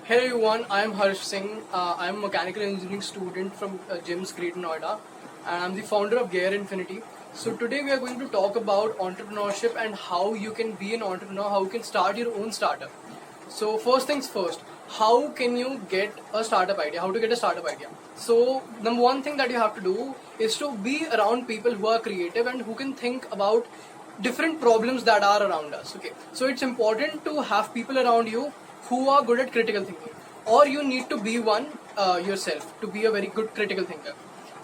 Hey everyone, I am Harsh Singh. I am a mechanical engineering student from GIMS Greater Noida, and I'm the founder of Gear Infinity. So today we are going to talk about entrepreneurship and how you can be an entrepreneur, how you can start your own startup. So first things first, how can you get a startup idea? How to get a startup idea? So number one thing that you have to do is to be around people who are creative and who can think about different problems that are around us. Okay, so it's important to have people around you who are good at critical thinking, or you need to be one yourself to be a very good critical thinker.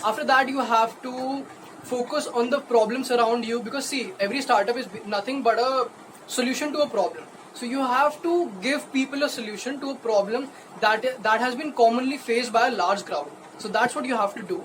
After that, you have to focus on the problems around you, because see, every startup is nothing but a solution to a problem. So you have to give people a solution to a problem that has been commonly faced by a large crowd. So that's what you have to do,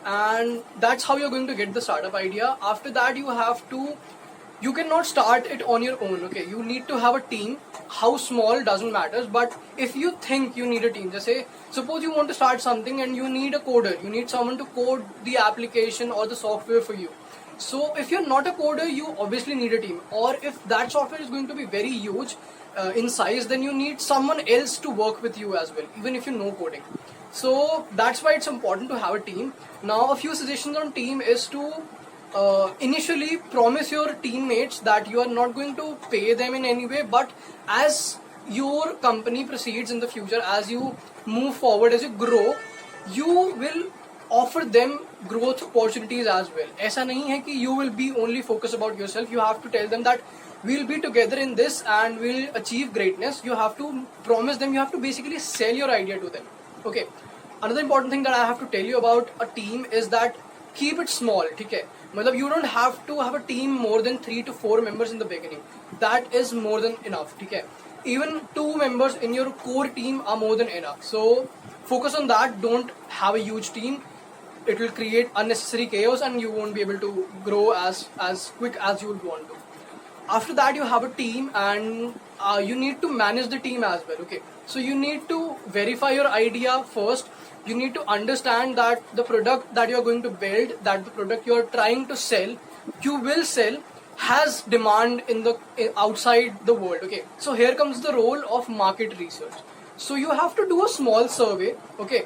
and that's how you're going to get the startup idea. After that, you cannot start it on your own. Okay, you need to have a team. How small doesn't matter, but if you think you need a team, just say suppose you want to start something and you need a coder, you need someone to code the application or the software for you. So if you're not a coder, you obviously need a team, or if that software is going to be very huge in size, then you need someone else to work with you as well, even if you know coding. So that's why it's important to have a team. Now a few suggestions on team is to initially promise your teammates that you are not going to pay them in any way, but as your company proceeds in the future, as you move forward, as you grow, you will offer them growth opportunities as well. ऐसा नहीं है कि you will be only focused about yourself. You have to tell them that we'll be together in this and we'll achieve greatness. You have to promise them, you have to basically sell your idea to them. Okay, another important thing that I have to tell you about a team is that keep it small. ठीक है, मतलब you don't have to have a team more than 3 to 4 members in the beginning. That is more than enough. ठीक है, even 2 members in your core team are more than enough. So focus on that. Don't have a huge team. It will create unnecessary chaos and you won't be able to grow as quick as you would want to. After that, you have a team, and you need to manage the team as well. Okay, so you need to verify your idea first. You need to understand that the product that you are going to build, that the product you are trying to sell, you will sell, has demand outside the world. Okay, so here comes the role of market research. So you have to do a small survey, okay,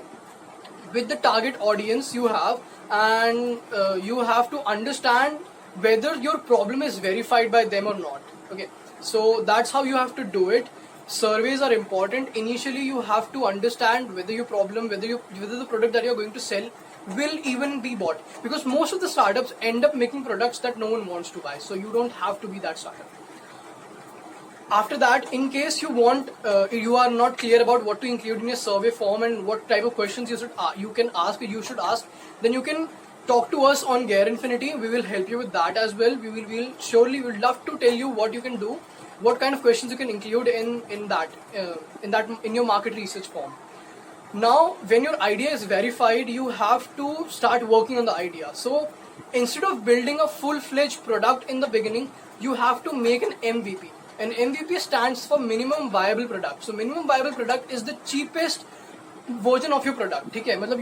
with the target audience you have, and you have to understand whether your problem is verified by them or not. Okay, so that's how you have to do it. Surveys are important. Initially, you have to understand whether your problem, whether the product that you're going to sell will even be bought, because most of the startups end up making products that no one wants to buy. So you don't have to be that startup. After that, in case you want, you are not clear about what to include in your survey form and what type of questions you can ask, you should ask, then you can talk to us on Gear Infinity. We will help you with that as well. We will love to tell you what you can do, what kind of questions you can include in your market research form. Now, when your idea is verified, you have to start working on the idea. So instead of building a full-fledged product in the beginning, you have to make an MVP. An MVP stands for minimum viable product. So minimum viable product is the cheapest version of your product. ठीक है, मतलब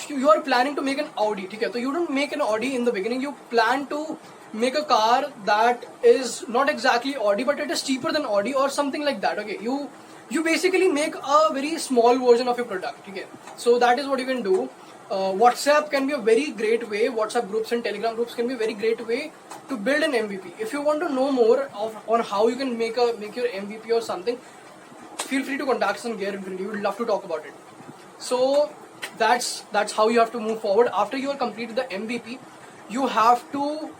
you are planning to make an Audi. ठीक है, so you don't make an Audi in the beginning. You plan to make a car that is not exactly Audi, but it is cheaper than Audi or something like that. Okay, you basically make a very small version of your product. Okay, so that is what you can do. WhatsApp can be a very great way. WhatsApp groups and Telegram groups can be a very great way to build an MVP. If you want to know more on how you can make your MVP or something, feel free to contact us on Gear Infinity. We would love to talk about it. So that's how you have to move forward. After you are completed the MVP, you have to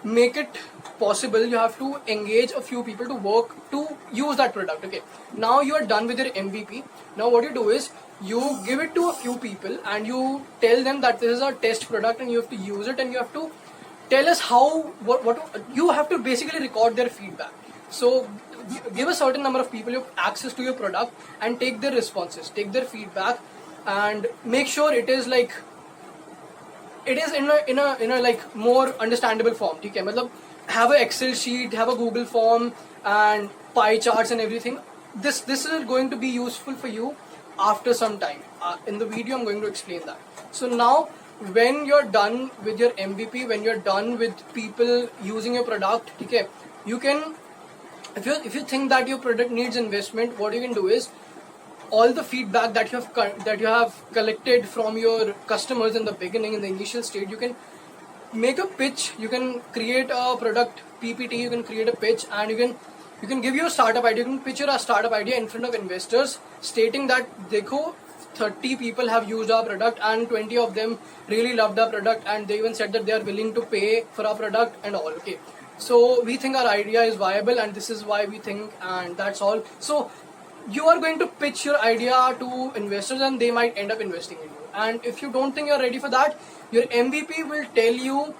make it possible. You have to engage a few people to work to use that product. Okay, now you are done with your MVP. Now what you do is you give it to a few people and you tell them that this is our test product and you have to use it, and you have to tell us what you have to basically record their feedback. So give a certain number of people access to your product and take their responses, take their feedback, and make sure it is in a like more understandable form. ठीक है, मतलब have a Excel sheet, have a Google form and pie charts and everything. This is going to be useful for you after some time. In the video I'm going to explain that. So now when you're done with your MVP, when you're done with people using your product, okay, you can, if you think that your product needs investment, what you can do is all the feedback that you have collected from your customers in the beginning, in the initial stage, you can make a pitch, you can create a product PPT, you can create a pitch, and you can give your startup idea, you can pitch your startup idea in front of investors, stating that dekho 30 people have used our product and 20 of them really loved our product, and they even said that they are willing to pay for our product and all. Okay, so we think our idea is viable and this is why we think, and that's all. So you are going to pitch your idea to investors and they might end up investing in you. And if you don't think you're ready for that, your MVP will tell you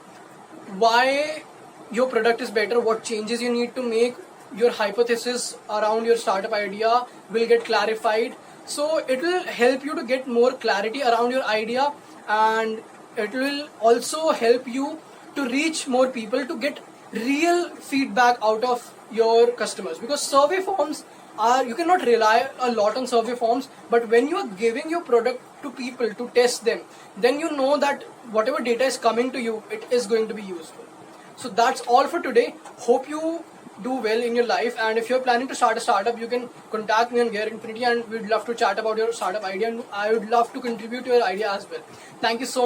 why your product is better, what changes you need to make. Your hypothesis around your startup idea will get clarified. So it will help you to get more clarity around your idea, and it will also help you to reach more people, to get real feedback out of your customers. Because survey forms are, you cannot rely a lot on survey forms, but when you are giving your product to people to test them, then you know that whatever data is coming to you, it is going to be useful. So that's all for today. Hope you do well in your life, and if you're planning to start a startup, you can contact me on Gear Infinity and we'd love to chat about your startup idea, and I would love to contribute to your idea as well. Thank you so much.